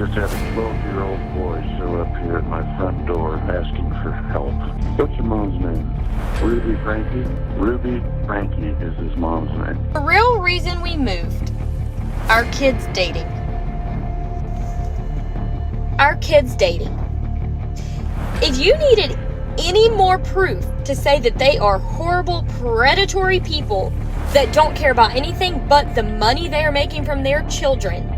Just had a 12-year-old boy show up here at my front door asking for help. What's your mom's name? Ruby Frankie? Ruby Frankie is his mom's name. The real reason we moved. Our kids dating. Our kids dating. If you needed any more proof to say that they are horrible, predatory people that don't care about anything but the money they are making from their children,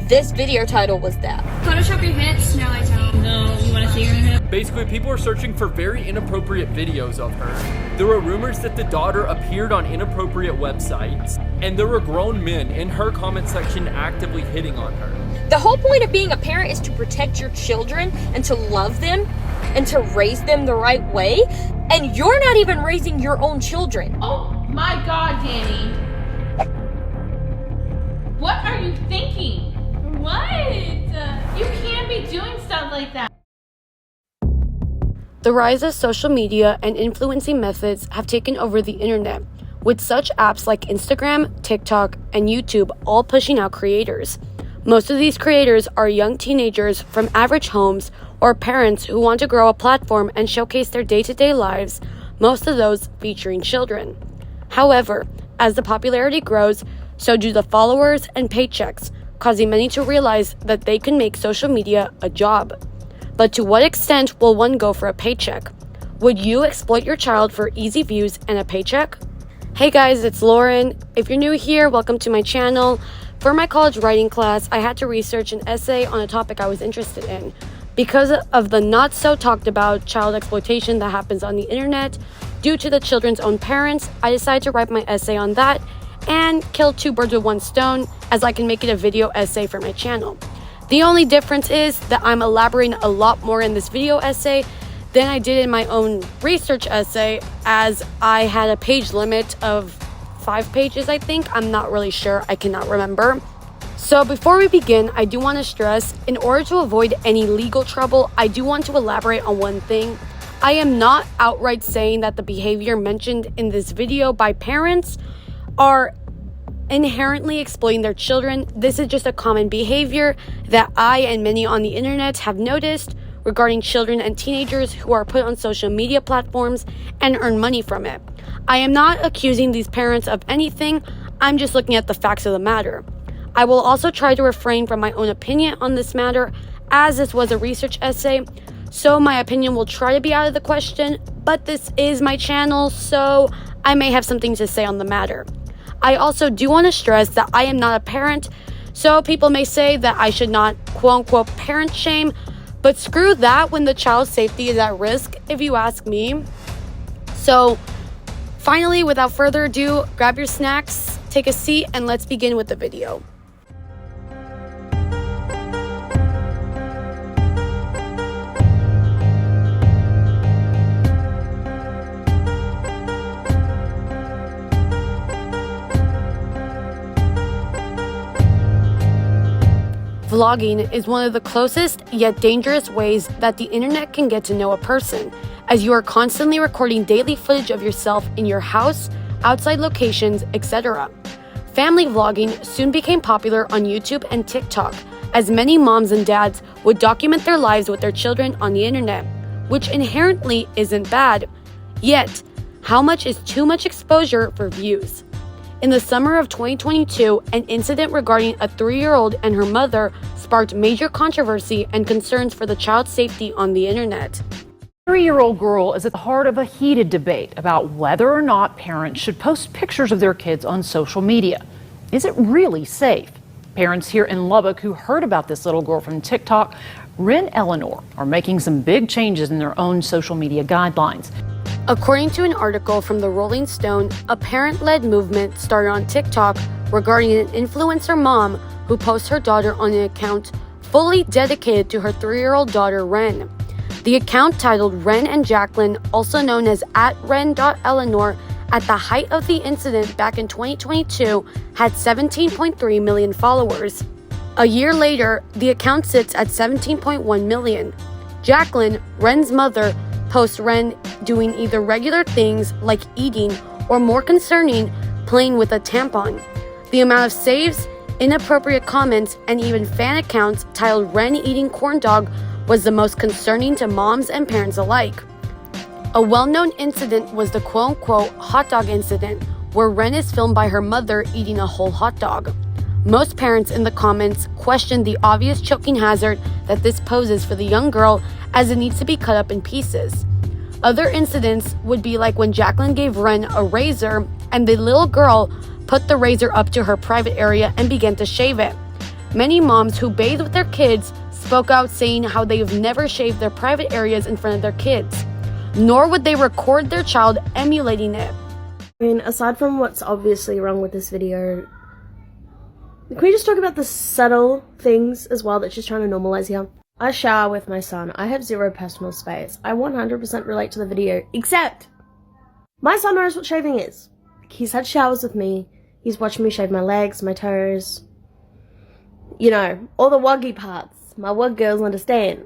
this video title was that. Photoshop your hips? No, I don't. No, you want to see your hips? Basically, people are searching for very inappropriate videos of her. There were rumors that the daughter appeared on inappropriate websites, and there were grown men in her comment section actively hitting on her. The whole point of being a parent is to protect your children and to love them and to raise them the right way, and you're not even raising your own children. Oh my God, Danny. What are you thinking? What? You can't be doing stuff like that. The rise of social media and influencing methods have taken over the internet, with such apps like Instagram, TikTok, and YouTube all pushing out creators. Most of these creators are young teenagers from average homes or parents who want to grow a platform and showcase their day-to-day lives, most of those featuring children. However, as the popularity grows, so do the followers and paychecks, causing many to realize that they can make social media a job. But to what extent will one go for a paycheck? Would you exploit your child for easy views and a paycheck? Hey guys, it's Lauren. If you're new here, welcome to my channel. For my college writing class, I had to research an essay on a topic I was interested in. Because of the not so talked about child exploitation that happens on the internet, due to the children's own parents, I decided to write my essay on that and kill two birds with one stone, as I can make it a video essay for my channel. The only difference is that I'm elaborating a lot more in this video essay than I did in my own research essay, as I had a page limit of 5 pages, I think. I'm not really sure. I cannot remember. So before we begin, I do want to stress, in order to avoid any legal trouble, I do want to elaborate on one thing. I am not outright saying that the behavior mentioned in this video by parents are inherently exploiting their children. This is just a common behavior that I and many on the internet have noticed regarding children and teenagers who are put on social media platforms and earn money from it. I am not accusing these parents of anything. I'm just looking at the facts of the matter. I will also try to refrain from my own opinion on this matter, as this was a research essay, so my opinion will try to be out of the question, but this is my channel, so I may have something to say on the matter. I also do want to stress that I am not a parent, so people may say that I should not quote-unquote parent shame, but screw that when the child's safety is at risk, if you ask me. So, finally, without further ado, grab your snacks, take a seat, and let's begin with the video. Vlogging is one of the closest yet dangerous ways that the internet can get to know a person, as you are constantly recording daily footage of yourself in your house, outside locations, etc. Family vlogging soon became popular on YouTube and TikTok, as many moms and dads would document their lives with their children on the internet, which inherently isn't bad. Yet, how much is too much exposure for views? In the summer of 2022, an incident regarding a 3-year-old and her mother sparked major controversy and concerns for the child's safety on the internet. A 3-year-old girl is at the heart of a heated debate about whether or not parents should post pictures of their kids on social media. Is it really safe? Parents here in Lubbock who heard about this little girl from TikTok, Ren Eleanor, are making some big changes in their own social media guidelines. According to an article from the Rolling Stone, a parent-led movement started on TikTok regarding an influencer mom who posts her daughter on an account fully dedicated to her 3-year-old daughter, Ren. The account, titled Ren and Jacqueline, also known as @Ren.Eleanor, at the height of the incident back in 2022, had 17.3 million followers. A year later, the account sits at 17.1 million. Jacqueline, Ren's mother, posts Ren doing either regular things like eating or, more concerning, playing with a tampon. The amount of saves Inappropriate comments and even fan accounts titled Ren eating corn dog was the most concerning to moms and parents alike. A well-known incident was the quote-unquote hot dog incident, where Ren is filmed by her mother eating a whole hot dog. Most parents in the comments questioned the obvious choking hazard that this poses for the young girl, as it needs to be cut up in pieces. Other incidents would be like when Jacqueline gave Ren a razor and the little girl put the razor up to her private area and began to shave it. Many moms who bathe with their kids spoke out saying how they have never shaved their private areas in front of their kids, nor would they record their child emulating it. I mean, aside from what's obviously wrong with this video, can we just talk about the subtle things as well that she's trying to normalize here? I shower with my son. I have zero personal space. I 100% relate to the video, except my son knows what shaving is. He's had showers with me. He's watched me shave my legs, my toes. You know, all the wuggy parts. My wug girls understand.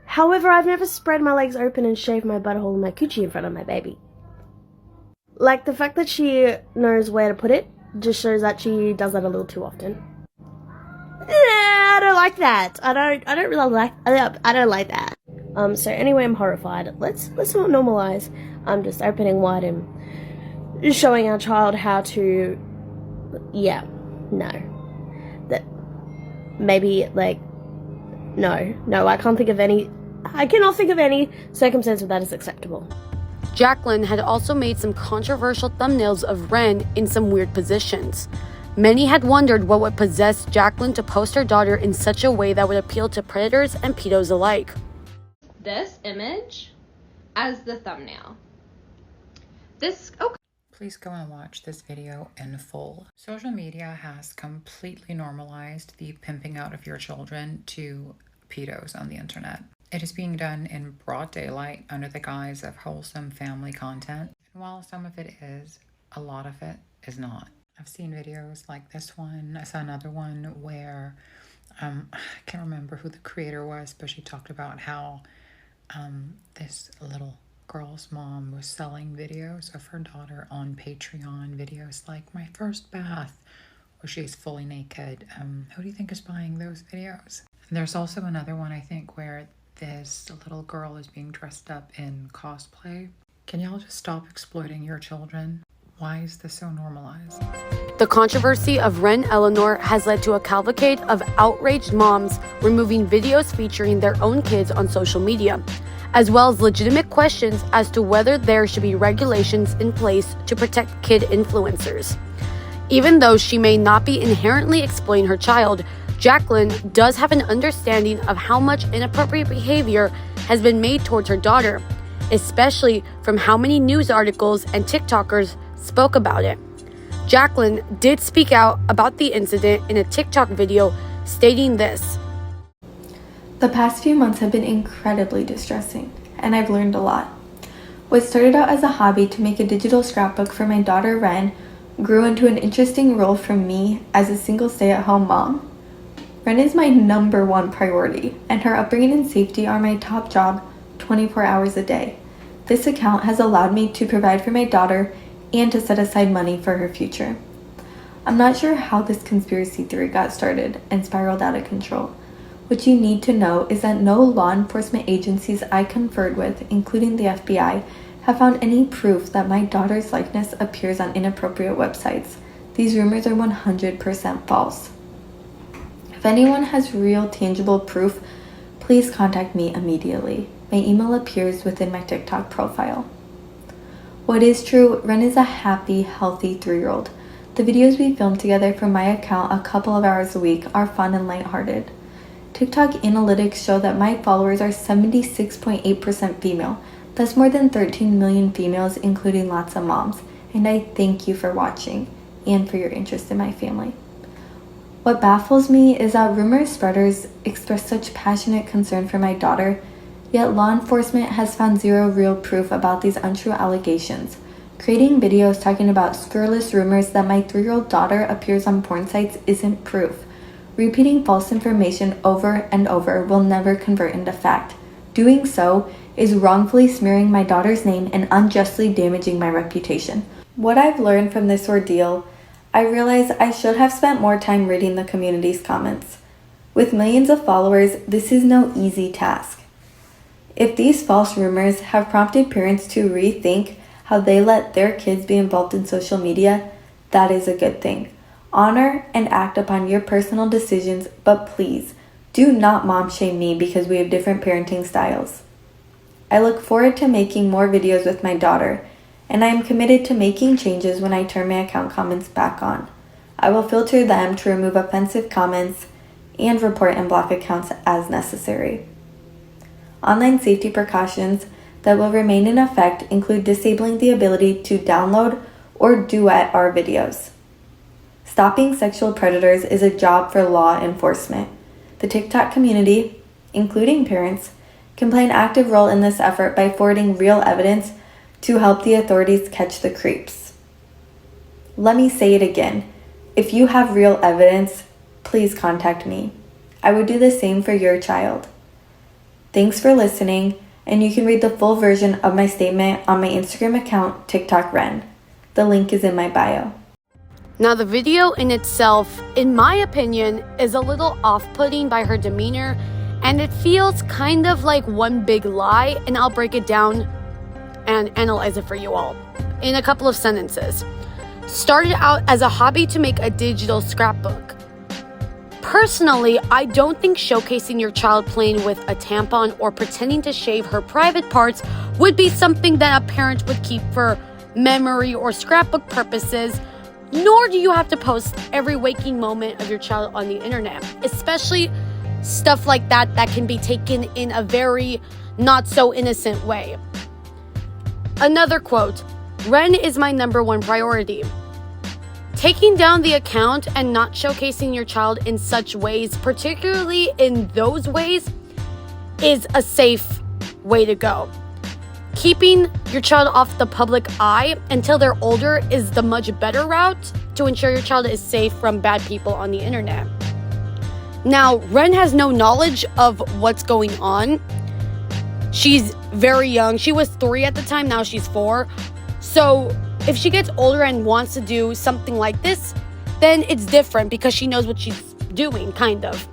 However, I've never spread my legs open and shaved my butthole and my coochie in front of my baby. Like, the fact that she knows where to put it just shows that she does that a little too often. I don't like that. I don't really like. I don't like that. So anyway, I'm horrified. Let's not normalize. I'm just opening wide and showing our child how to. Yeah, no. That maybe like. No. I can't think of any. I cannot think of any circumstance where that is acceptable. Jacqueline had also made some controversial thumbnails of Ren in some weird positions. Many had wondered what would possess Jacqueline to post her daughter in such a way that would appeal to predators and pedos alike. This image as the thumbnail. Please go and watch this video in full. Social media has completely normalized the pimping out of your children to pedos on the internet. It is being done in broad daylight under the guise of wholesome family content. And while some of it is, a lot of it is not. I've seen videos like this one. I saw another one where, I can't remember who the creator was, but she talked about how this little girl's mom was selling videos of her daughter on Patreon, videos like My First Bath, where she's fully naked. Who do you think is buying those videos? And there's also another one, I think, where this little girl is being dressed up in cosplay. Can y'all just stop exploiting your children? Why is this so normalized? The controversy of Ren Eleanor has led to a cavalcade of outraged moms removing videos featuring their own kids on social media, as well as legitimate questions as to whether there should be regulations in place to protect kid influencers. Even though she may not be inherently exploiting her child, Jacqueline does have an understanding of how much inappropriate behavior has been made towards her daughter, especially from how many news articles and TikTokers spoke about it. Jacqueline did speak out about the incident in a TikTok video, stating this. The past few months have been incredibly distressing, and I've learned a lot. What started out as a hobby to make a digital scrapbook for my daughter Ren grew into an interesting role for me as a single stay-at-home mom. Ren is my #1 priority, and her upbringing and safety are my top job 24 hours a day. This account has allowed me to provide for my daughter and to set aside money for her future. I'm not sure how this conspiracy theory got started and spiraled out of control. What you need to know is that no law enforcement agencies I conferred with, including the FBI, have found any proof that my daughter's likeness appears on inappropriate websites. These rumors are 100% false. If anyone has real tangible proof, please contact me immediately. My email appears within my TikTok profile. What is true, Ren is a happy, healthy 3-year-old. The videos we film together from my account a couple of hours a week are fun and lighthearted. TikTok analytics show that my followers are 76.8% female. That's more than 13 million females, including lots of moms. And I thank you for watching and for your interest in my family. What baffles me is that rumor spreaders express such passionate concern for my daughter, yet law enforcement has found zero real proof about these untrue allegations. Creating videos talking about scurrilous rumors that my 3-year-old daughter appears on porn sites isn't proof. Repeating false information over and over will never convert into fact. Doing so is wrongfully smearing my daughter's name and unjustly damaging my reputation. What I've learned from this ordeal, I realize I should have spent more time reading the community's comments. With millions of followers, this is no easy task. If these false rumors have prompted parents to rethink how they let their kids be involved in social media, that is a good thing. Honor and act upon your personal decisions, but please, do not mom shame me because we have different parenting styles. I look forward to making more videos with my daughter, and I am committed to making changes when I turn my account comments back on. I will filter them to remove offensive comments and report and block accounts as necessary. Online safety precautions that will remain in effect include disabling the ability to download or duet our videos. Stopping sexual predators is a job for law enforcement. The TikTok community, including parents, can play an active role in this effort by forwarding real evidence to help the authorities catch the creeps. Let me say it again. If you have real evidence, please contact me. I would do the same for your child. Thanks for listening, and you can read the full version of my statement on my Instagram account, TikTok Ren. The link is in my bio. Now, the video in itself, in my opinion, is a little off-putting by her demeanor, and it feels kind of like one big lie, and I'll break it down and analyze it for you all in a couple of sentences. Started out as a hobby to make a digital scrapbook. Personally, I don't think showcasing your child playing with a tampon or pretending to shave her private parts would be something that a parent would keep for memory or scrapbook purposes, nor do you have to post every waking moment of your child on the internet, especially stuff like that can be taken in a very not so innocent way. Another quote, Ren is my number one priority. Taking down the account and not showcasing your child in such ways, particularly in those ways, is a safe way to go. Keeping your child off the public eye until they're older is the much better route to ensure your child is safe from bad people on the internet. Now, Ren has no knowledge of what's going on. She's very young. She was 3 at the time, now she's 4. So if she gets older and wants to do something like this, then it's different because she knows what she's doing, kind of.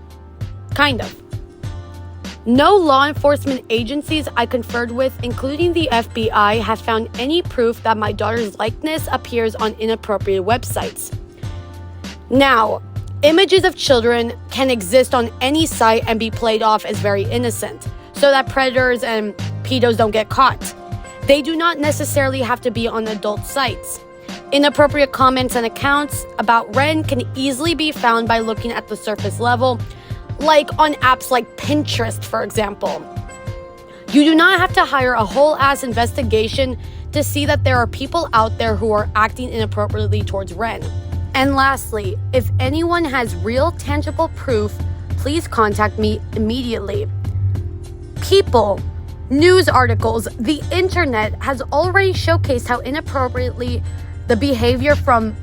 No law enforcement agencies I conferred with, including the FBI, have found any proof that my daughter's likeness appears on inappropriate websites. Now, images of children can exist on any site and be played off as very innocent, so that predators and pedos don't get caught. They do not necessarily have to be on adult sites. Inappropriate comments and accounts about Ren can easily be found by looking at the surface level, like on apps like Pinterest, for example. You do not have to hire a whole ass investigation to see that there are people out there who are acting inappropriately towards Ren. And lastly, if anyone has real tangible proof, please contact me immediately. People, news articles, the internet has already showcased how inappropriately the behavior from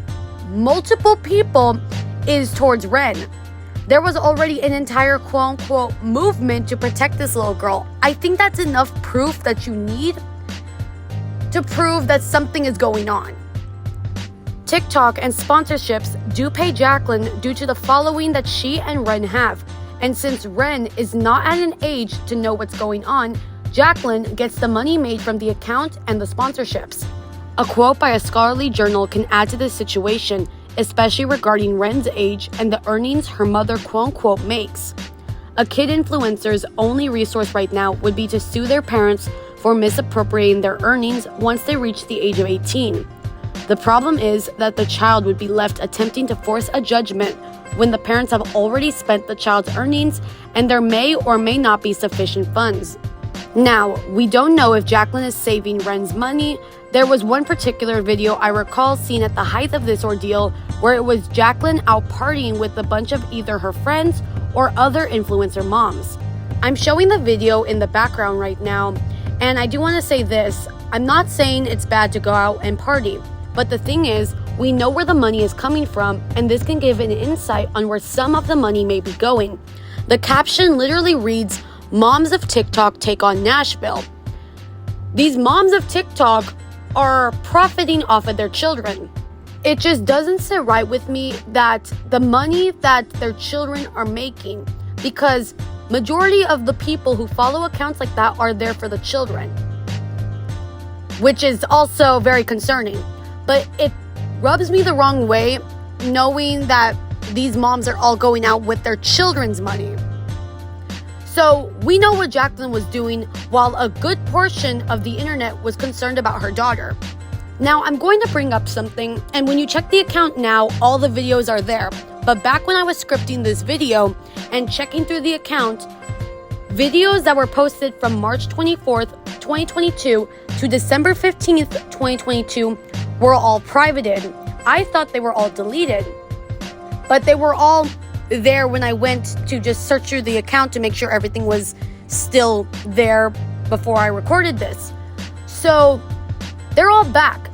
multiple people is towards Ren. There was already an entire quote-unquote movement to protect this little girl. I think that's enough proof that you need to prove that something is going on. TikTok and sponsorships do pay Jacqueline due to the following that she and Ren have. And since Ren is not at an age to know what's going on, Jacqueline gets the money made from the account and the sponsorships. A quote by a scholarly journal can add to this situation, especially regarding Ren's age and the earnings her mother quote-unquote makes. A kid influencer's only resource right now would be to sue their parents for misappropriating their earnings once they reach the age of 18. The problem is that the child would be left attempting to force a judgment when the parents have already spent the child's earnings and there may or may not be sufficient funds. Now, we don't know if Jacqueline is saving Ren's money. There was one particular video I recall seeing at the height of this ordeal where it was Jacqueline out partying with a bunch of either her friends or other influencer moms. I'm showing the video in the background right now, and I do want to say this. I'm not saying it's bad to go out and party, but the thing is, we know where the money is coming from, and this can give an insight on where some of the money may be going. The caption literally reads, "Moms of TikTok take on Nashville." These moms of TikTok are profiting off of their children. It just doesn't sit right with me that the money that their children are making, because majority of the people who follow accounts like that are there for the children, which is also very concerning. But it rubs me the wrong way knowing that these moms are all going out with their children's money. So we know what Jacqueline was doing while a good portion of the internet was concerned about her daughter. Now I'm going to bring up something, and when you check the account now, all the videos are there. But back when I was scripting this video and checking through the account, videos that were posted from March 24th, 2022 to December 15th, 2022 were all privated. I thought they were all deleted, but they were all there when I went to just search through the account to make sure everything was still there before I recorded this. So they're all back,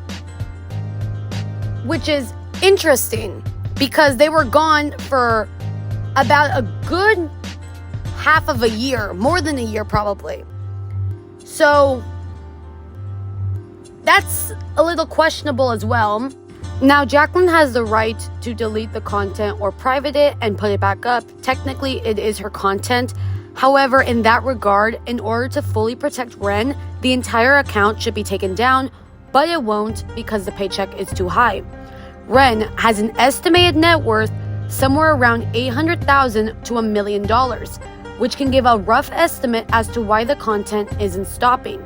which is interesting because they were gone for about a good half of a year, more than a year probably. So that's a little questionable as well. Now, Jacqueline has the right to delete the content or private it and put it back up. Technically, it is her content. However, in that regard, in order to fully protect Ren, the entire account should be taken down, but it won't because the paycheck is too high. Ren has an estimated net worth somewhere around $800,000 to $1 million, which can give a rough estimate as to why the content isn't stopping.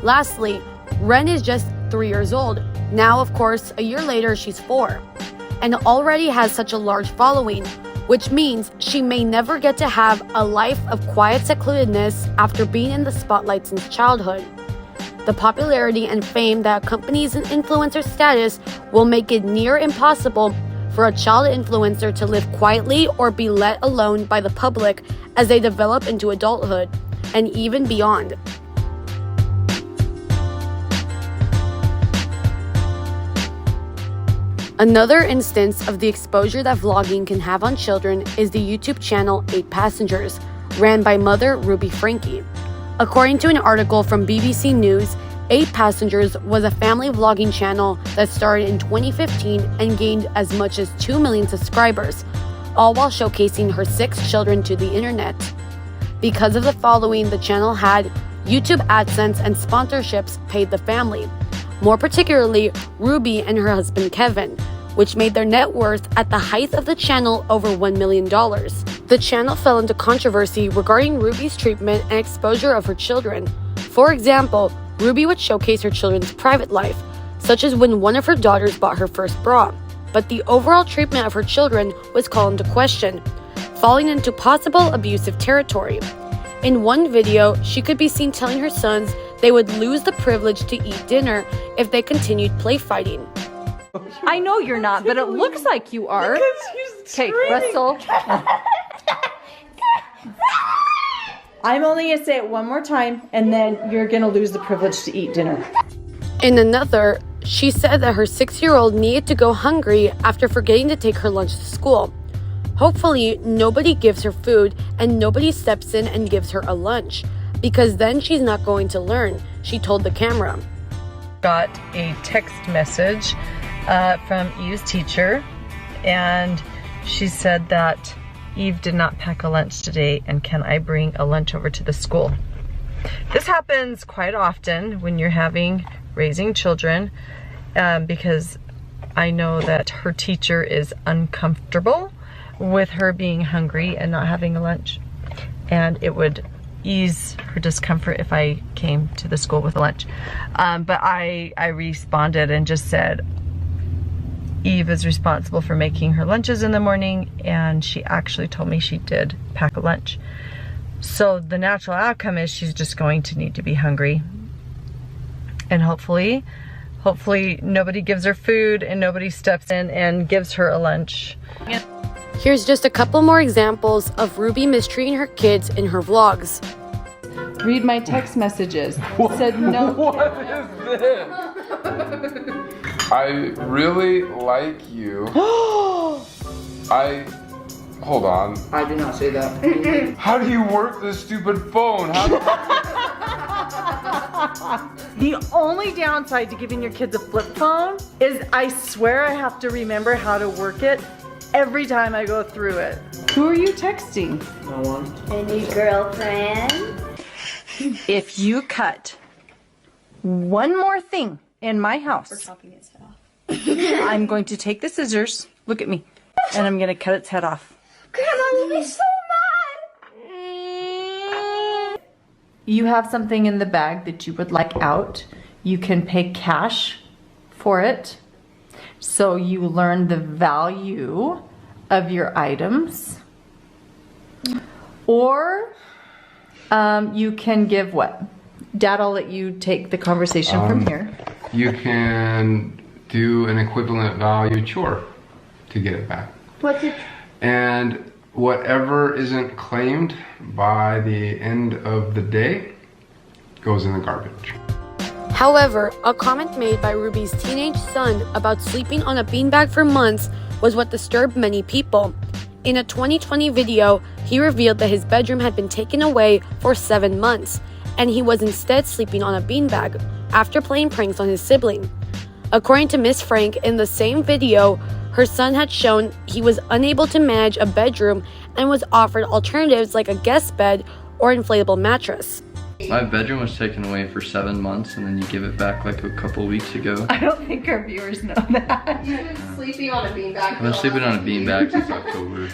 Lastly, Ren is just 3 years old. Now, of course, a year later, she's 4, and already has such a large following, which means she may never get to have a life of quiet secludedness after being in the spotlight since childhood. The popularity and fame that accompanies an influencer status will make it near impossible for a child influencer to live quietly or be let alone by the public as they develop into adulthood, and even beyond. Another instance of the exposure that vlogging can have on children is the YouTube channel 8 Passengers, ran by mother Ruby Franke. According to an article from BBC News, 8 Passengers was a family vlogging channel that started in 2015 and gained as much as 2 million subscribers, all while showcasing her 6 children to the internet. Because of the following the channel had, YouTube AdSense and sponsorships paid the family. More particularly, Ruby and her husband Kevin, which made their net worth at the height of the channel over $1 million. The channel fell into controversy regarding Ruby's treatment and exposure of her children. For example, Ruby would showcase her children's private life, such as when one of her daughters bought her first bra. But the overall treatment of her children was called into question, falling into possible abusive territory. In one video, she could be seen telling her sons they would lose the privilege to eat dinner if they continued play fighting. I know you're not, but it looks like you are. Okay, Russell. I'm only going to say it one more time, and then you're going to lose the privilege to eat dinner. In another, she said that her 6-year-old needed to go hungry after forgetting to take her lunch to school. Hopefully, nobody gives her food and nobody steps in and gives her a lunch, because then she's not going to learn, she told the camera. Got a text message from Eve's teacher, and she said that Eve did not pack a lunch today, and can I bring a lunch over to the school? This happens quite often when you're raising children, because I know that her teacher is uncomfortable with her being hungry and not having a lunch, and it would ease her discomfort if I came to the school with a lunch. But I responded and just said Eve is responsible for making her lunches in the morning, and she actually told me she did pack a lunch. So the natural outcome is she's just going to need to be hungry, and hopefully nobody gives her food and nobody steps in and gives her a lunch. Here's just a couple more examples of Ruby mistreating her kids in her vlogs. Read my text messages. Said no. What is this? I really like you. Hold on. I did not say that. How do you work this stupid phone? The only downside to giving your kids a flip phone is I swear I have to remember how to work it every time I go through it. Who are you texting? No one. Any girlfriend? If you cut one more thing in my house, I'm going to take the scissors, look at me, and I'm going to cut its head off. Grandma will be so mad. You have something in the bag that you would like out. You can pay cash for it. So you learn the value of your items. Or you can give what? Dad, I'll let you take the conversation from here. You can do an equivalent value chore to get it back. What's it? And whatever isn't claimed by the end of the day goes in the garbage. However, a comment made by Ruby's teenage son about sleeping on a beanbag for months was what disturbed many people. In a 2020 video, he revealed that his bedroom had been taken away for 7 months, and he was instead sleeping on a beanbag after playing pranks on his sibling. According to Miss Frank, in the same video, her son had shown he was unable to manage a bedroom and was offered alternatives like a guest bed or inflatable mattress. My bedroom was taken away for 7 months and then you give it back like a couple weeks ago. I don't think our viewers know that. You've been sleeping on a beanbag. I've been sleeping on a beanbag since October.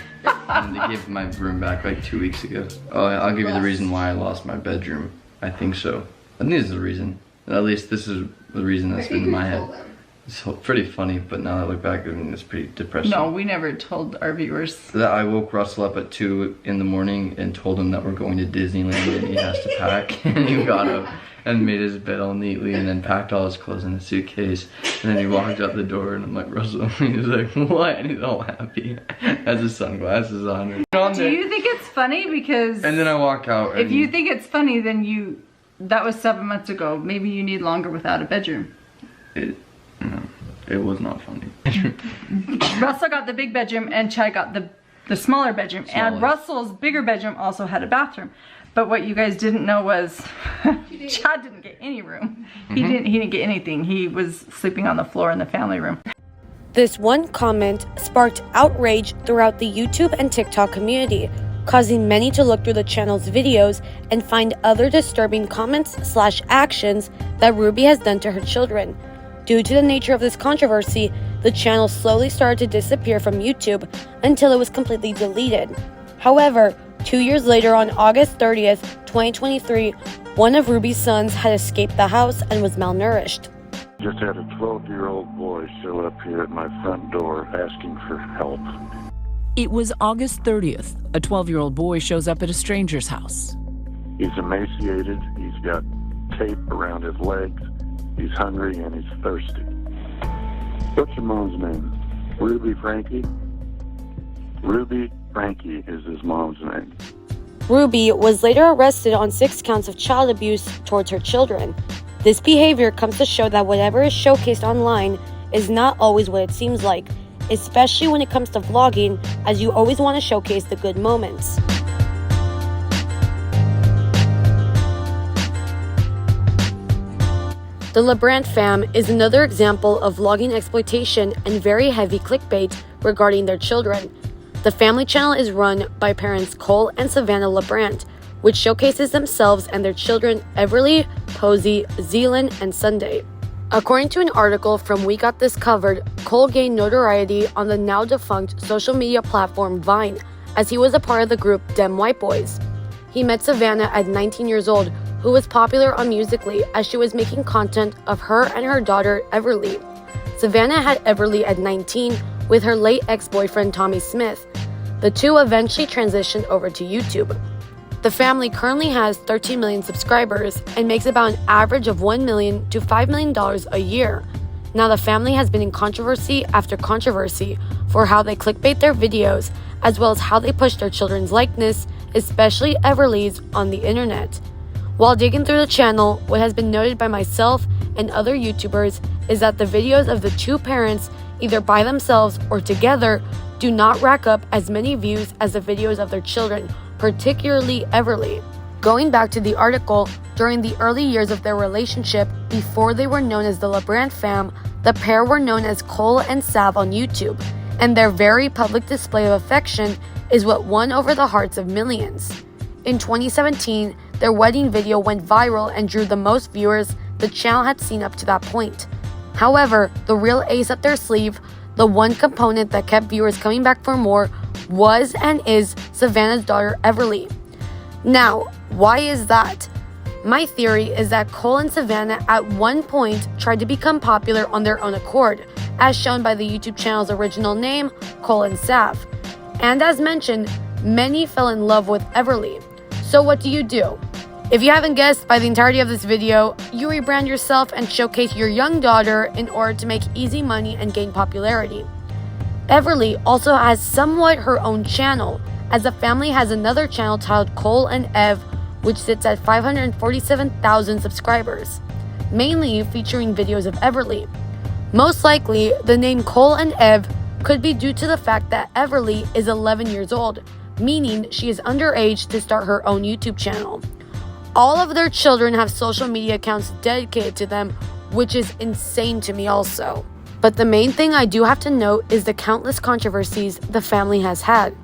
And they gave my room back like 2 weeks ago. Oh, I'll give you the reason why I lost my bedroom. I think so. I think this is the reason. At least this is the reason that's been in my head. It's pretty funny, but now that I look back, I mean, it's pretty depressing. No, we never told our viewers. That I woke Russell up at 2 in the morning and told him that we're going to Disneyland and he has to pack. And he got up and made his bed all neatly and then packed all his clothes in a suitcase. And then he walked out the door and I'm like, Russell, he's like, what? And he's all happy. Has his sunglasses on. Do you think it's funny? Because and then I walk out. If you think it's funny, then that was 7 months ago. Maybe you need longer without a bedroom. No, it was not funny. Russell got the big bedroom and Chad got the smaller bedroom. And Russell's bigger bedroom also had a bathroom. But what you guys didn't know was Chad didn't get any room. He didn't get anything. He was sleeping on the floor in the family room. This one comment sparked outrage throughout the YouTube and TikTok community, causing many to look through the channel's videos and find other disturbing comments/actions that Ruby has done to her children. Due to the nature of this controversy, the channel slowly started to disappear from YouTube until it was completely deleted. However, 2 years later, on August 30th, 2023, one of Ruby's sons had escaped the house and was malnourished. Just had a 12-year-old boy show up here at my front door asking for help. It was August 30th. A 12-year-old boy shows up at a stranger's house. He's emaciated, he's got tape around his legs, he's hungry and he's thirsty. What's your mom's name? Ruby Frankie? Ruby Frankie is his mom's name. Ruby was later arrested on 6 counts of child abuse towards her children. This behavior comes to show that whatever is showcased online is not always what it seems like, especially when it comes to vlogging, as you always want to showcase the good moments. The LaBrant Fam is another example of vlogging exploitation and very heavy clickbait regarding their children. The family channel is run by parents Cole and Savannah LaBrant, which showcases themselves and their children Everly, Posey, Zealand, and Sunday. According to an article from We Got This Covered, Cole gained notoriety on the now-defunct social media platform Vine, as he was a part of the group Dem White Boys. He met Savannah at 19 years old, who was popular on Musical.ly as she was making content of her and her daughter Everly. Savannah had Everly at 19 with her late ex-boyfriend Tommy Smith. The two eventually transitioned over to YouTube. The family currently has 13 million subscribers and makes about an average of $1 million to $5 million a year. Now the family has been in controversy after controversy for how they clickbait their videos, as well as how they push their children's likeness, especially Everly's, on the internet. While digging through the channel, what has been noted by myself and other YouTubers is that the videos of the two parents, either by themselves or together, do not rack up as many views as the videos of their children, particularly Everly. Going back to the article, during the early years of their relationship, before they were known as the LaBrant Fam, the pair were known as Cole and Sav on YouTube, and their very public display of affection is what won over the hearts of millions. In 2017, their wedding video went viral and drew the most viewers the channel had seen up to that point. However, the real ace up their sleeve, the one component that kept viewers coming back for more, was and is Savannah's daughter Everly. Now, why is that? My theory is that Cole and Savannah at one point tried to become popular on their own accord, as shown by the YouTube channel's original name, Cole and Sav. And as mentioned, many fell in love with Everly. So what do? If you haven't guessed by the entirety of this video, you rebrand yourself and showcase your young daughter in order to make easy money and gain popularity. Everly also has somewhat her own channel, as the family has another channel titled Cole and Ev, which sits at 547,000 subscribers, mainly featuring videos of Everly. Most likely, the name Cole and Ev could be due to the fact that Everly is 11 years old, meaning she is underage to start her own YouTube channel. All of their children have social media accounts dedicated to them, which is insane to me also. But the main thing I do have to note is the countless controversies the family has had.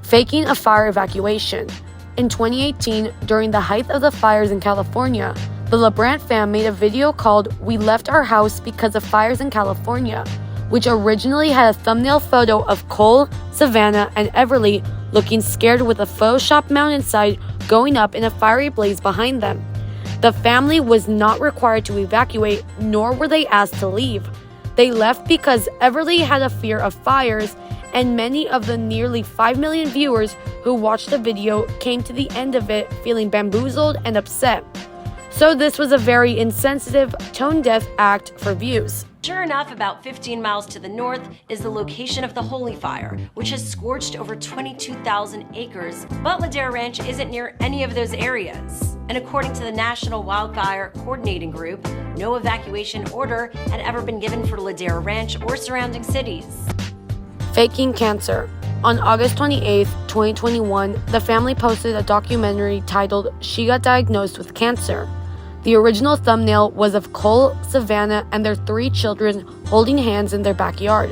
Faking a fire evacuation. In 2018, during the height of the fires in California, the LaBrant Fam made a video called "We Left Our House Because of Fires in California," which originally had a thumbnail photo of Cole, Savannah, and Everly looking scared with a Photoshop mountainside going up in a fiery blaze behind them. The family was not required to evacuate, nor were they asked to leave. They left because Everly had a fear of fires, and many of the nearly 5 million viewers who watched the video came to the end of it feeling bamboozled and upset. So this was a very insensitive, tone-deaf act for views. Sure enough, about 15 miles to the north is the location of the Holy Fire, which has scorched over 22,000 acres, but Ladera Ranch isn't near any of those areas. And according to the National Wildfire Coordinating Group, no evacuation order had ever been given for Ladera Ranch or surrounding cities. Faking cancer. On August 28, 2021, the family posted a documentary titled "She Got Diagnosed with Cancer." The original thumbnail was of Cole, Savannah, and their 3 children holding hands in their backyard,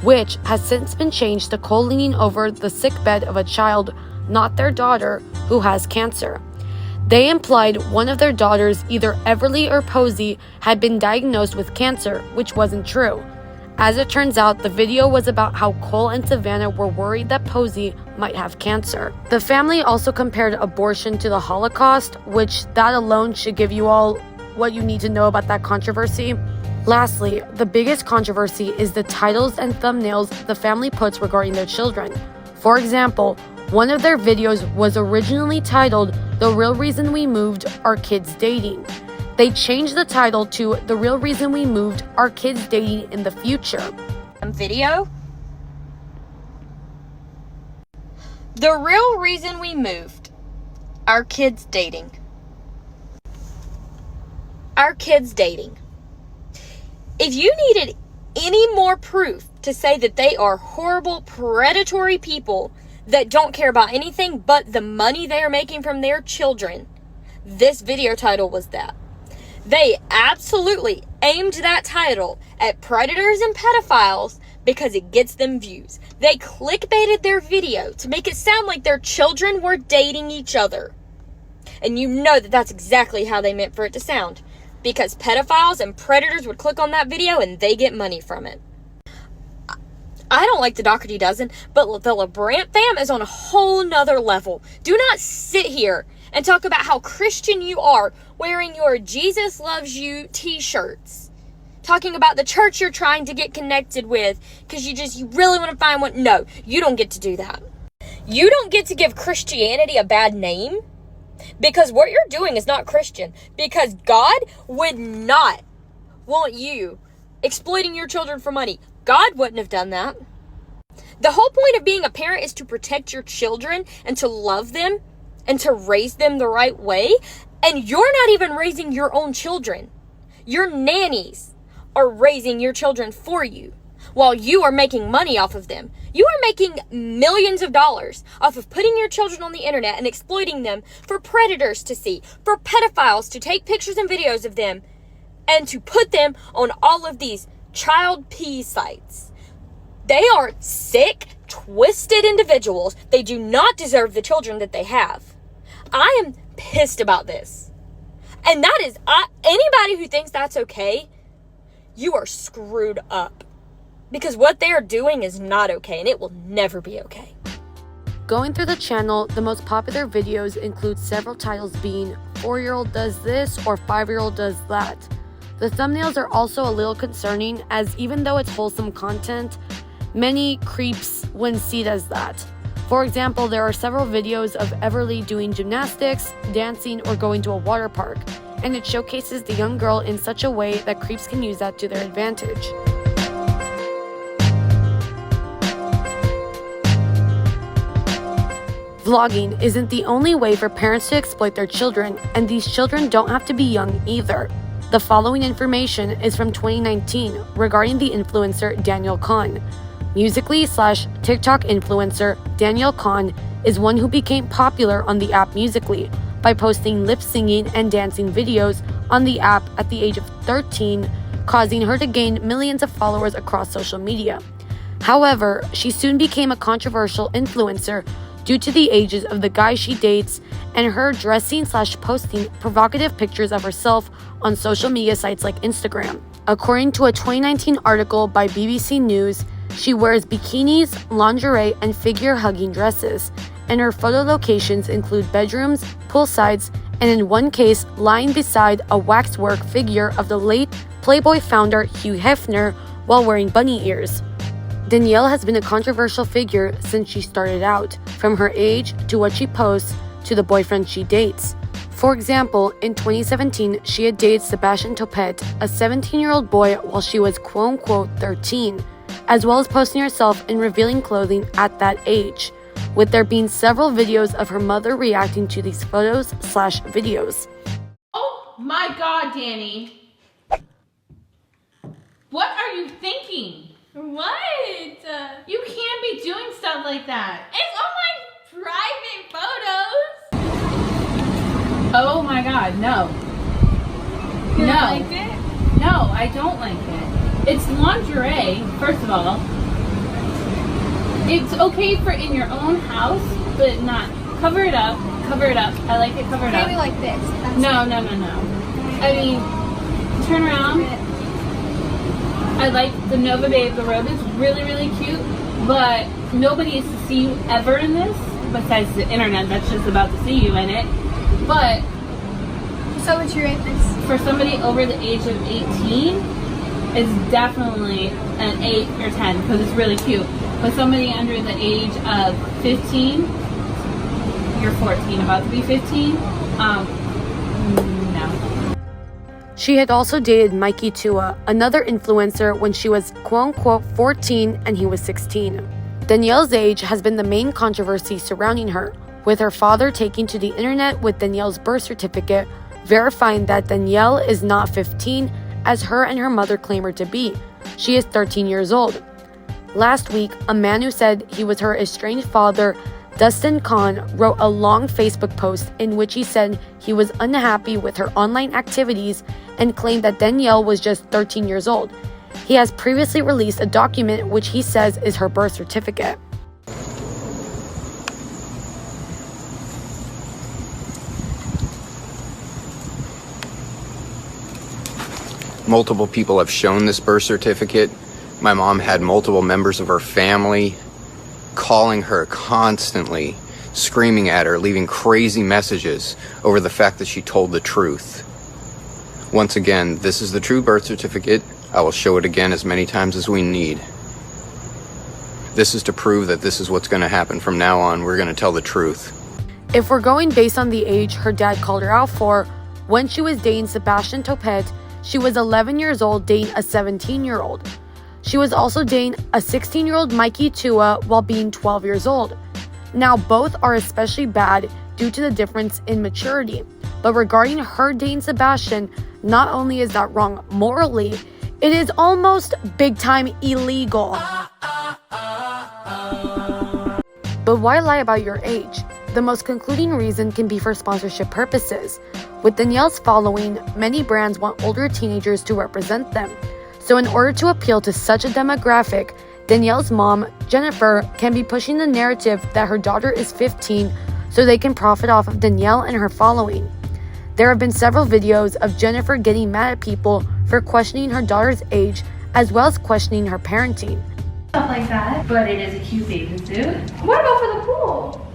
which has since been changed to Cole leaning over the sick bed of a child, not their daughter, who has cancer. They implied one of their daughters, either Everly or Posey, had been diagnosed with cancer, which wasn't true. As it turns out, the video was about how Cole and Savannah were worried that Posey might have cancer. The family also compared abortion to the Holocaust, which that alone should give you all what you need to know about that controversy. Lastly, the biggest controversy is the titles and thumbnails the family puts regarding their children. For example, one of their videos was originally titled "The Real Reason We Moved, Our Kids Dating." They changed the title to "The Real Reason We Moved, Our Kids Dating in the Future." Video? The real reason we moved. Our kids dating. Our kids dating. If you needed any more proof to say that they are horrible, predatory people that don't care about anything but the money they are making from their children, this video title was that. They absolutely aimed that title at predators and pedophiles because it gets them views. They clickbaited their video to make it sound like their children were dating each other. And you know that that's exactly how they meant for it to sound, because pedophiles and predators would click on that video and they get money from it. I don't like the Doherty Dozen, but the LaBrant Fam is on a whole nother level. Do not sit here and talk about how Christian you are wearing your Jesus Loves You t-shirts. Talking about the church you're trying to get connected with because you really want to find one. No, you don't get to do that. You don't get to give Christianity a bad name because what you're doing is not Christian. Because God would not want you exploiting your children for money. God wouldn't have done that. The whole point of being a parent is to protect your children and to love them and to raise them the right way. And you're not even raising your own children. Your nannies are raising your children for you. while you are making money off of them. You are making millions of dollars off of putting your children on the internet and exploiting them for predators to see, for pedophiles to take pictures and videos of them, and to put them on all of these child pee sites. They are sick, twisted individuals. They do not deserve the children that they have. I am pissed about this. And that is, anybody who thinks that's okay, you are screwed up. Because what they are doing is not okay, and it will never be okay. Going through the channel, the most popular videos include several titles being 4-year-old does this or 5-year-old does that. The thumbnails are also a little concerning, as even though it's wholesome content, many creeps wouldn't see it as that. For example, there are several videos of Everly doing gymnastics, dancing, or going to a water park, and it showcases the young girl in such a way that creeps can use that to their advantage. Vlogging isn't the only way for parents to exploit their children, and these children don't have to be young either. The following information is from 2019 regarding the influencer Danielle Cohn. Musical.ly/TikTok influencer Danielle Cohn is one who became popular on the app Musical.ly by posting lip singing and dancing videos on the app at the age of 13, causing her to gain millions of followers across social media. However, she soon became a controversial influencer due to the ages of the guys she dates and her dressing/posting provocative pictures of herself on social media sites like Instagram. According to a 2019 article by BBC News, she wears bikinis, lingerie, and figure-hugging dresses, and her photo locations include bedrooms, poolsides, and in one case, lying beside a waxwork figure of the late Playboy founder Hugh Hefner while wearing bunny ears. Danielle has been a controversial figure since she started out, from her age to what she posts to the boyfriend she dates. For example, in 2017, she had dated Sebastian Topet, a 17-year-old boy, while she was quote-unquote 13, as well as posting herself in revealing clothing at that age, with there being several videos of her mother reacting to these photos/videos. Oh my God, Danny. What are you thinking? What? You can't be doing stuff like that. It's on my private photos. Oh my God, no. You No. don't like it? No, I don't like it. It's lingerie, first of all. It's okay for in your own house, but not. Cover it up. Cover it up. I like it covered up. Maybe like this. No. I mean, turn around. I like the Nova Babe. The robe is really, really cute, but nobody is to see you ever in this, besides the internet that's just about to see you in it. But so would you rate this? For somebody over the age of 18, it's definitely an 8 or 10 because it's really cute. But somebody under the age of 15, you're 14, about to be 15, no. She had also dated Mikey Tua, another influencer, when she was quote-unquote 14 and he was 16. Danielle's age has been the main controversy surrounding her, with her father taking to the internet with Danielle's birth certificate, verifying that Danielle is not 15 as her and her mother claim her to be. She is 13 years old. Last week, a man who said he was her estranged father, Dustin Kahn, wrote a long Facebook post in which he said he was unhappy with her online activities and claimed that Danielle was just 13 years old. He has previously released a document which he says is her birth certificate. Multiple people have shown this birth certificate. My mom had multiple members of her family calling her constantly, screaming at her, leaving crazy messages over the fact that she told the truth. Once again, this is the true birth certificate. I will show it again as many times as we need. This is to prove that this is what's going to happen from now on. We're going to tell the truth. If we're going based on the age her dad called her out for, when she was dating Sebastian Topet, she was 11 years old dating a 17-year-old. She was also dating a 16-year-old Mikey Tua while being 12 years old. Now, both are especially bad due to the difference in maturity. But regarding her dating Sebastian, not only is that wrong morally, It is almost big time illegal. But why lie about your age? The most concluding reason can be for sponsorship purposes. With Danielle's following, many brands want older teenagers to represent them. So in order to appeal to such a demographic, Danielle's mom, Jennifer, can be pushing the narrative that her daughter is 15 so they can profit off of Danielle and her following. There have been several videos of Jennifer getting mad at people for questioning her daughter's age, as well as questioning her parenting. Stuff like that, but it is a cute bathing suit. What about for the pool?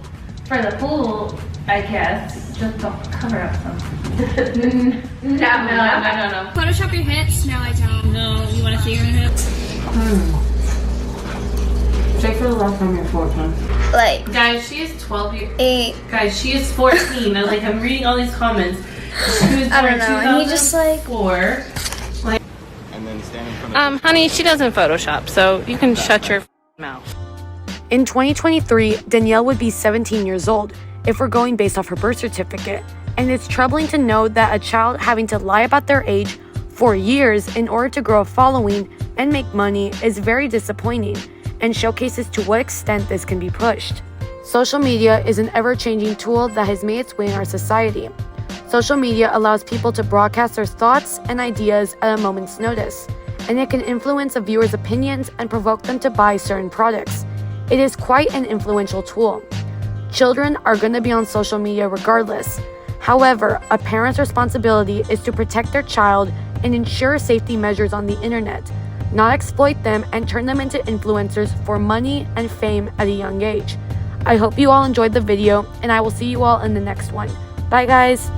For the pool, I guess, just don't cover up something. No. Photoshop your hips? No, I don't. No, you want to see your hips? Check for the last time you're 14. Like, guys, she is 12 years. 8. Guys, she is 14. I'm reading all these comments. She was I don't know. And he just like 4. Like, And then stand in front of Honey, she doesn't Photoshop, so you can shut your mouth. In 2023, Danielle would be 17 years old if we're going based off her birth certificate. And it's troubling to know that a child having to lie about their age for years in order to grow a following and make money is very disappointing and showcases to what extent this can be pushed. Social media is an ever-changing tool that has made its way in our society. Social media allows people to broadcast their thoughts and ideas at a moment's notice, and it can influence a viewer's opinions and provoke them to buy certain products. It is quite an influential tool. Children are going to be on social media regardless. However, a parent's responsibility is to protect their child and ensure safety measures on the internet, not exploit them and turn them into influencers for money and fame at a young age. I hope you all enjoyed the video, and I will see you all in the next one. Bye guys!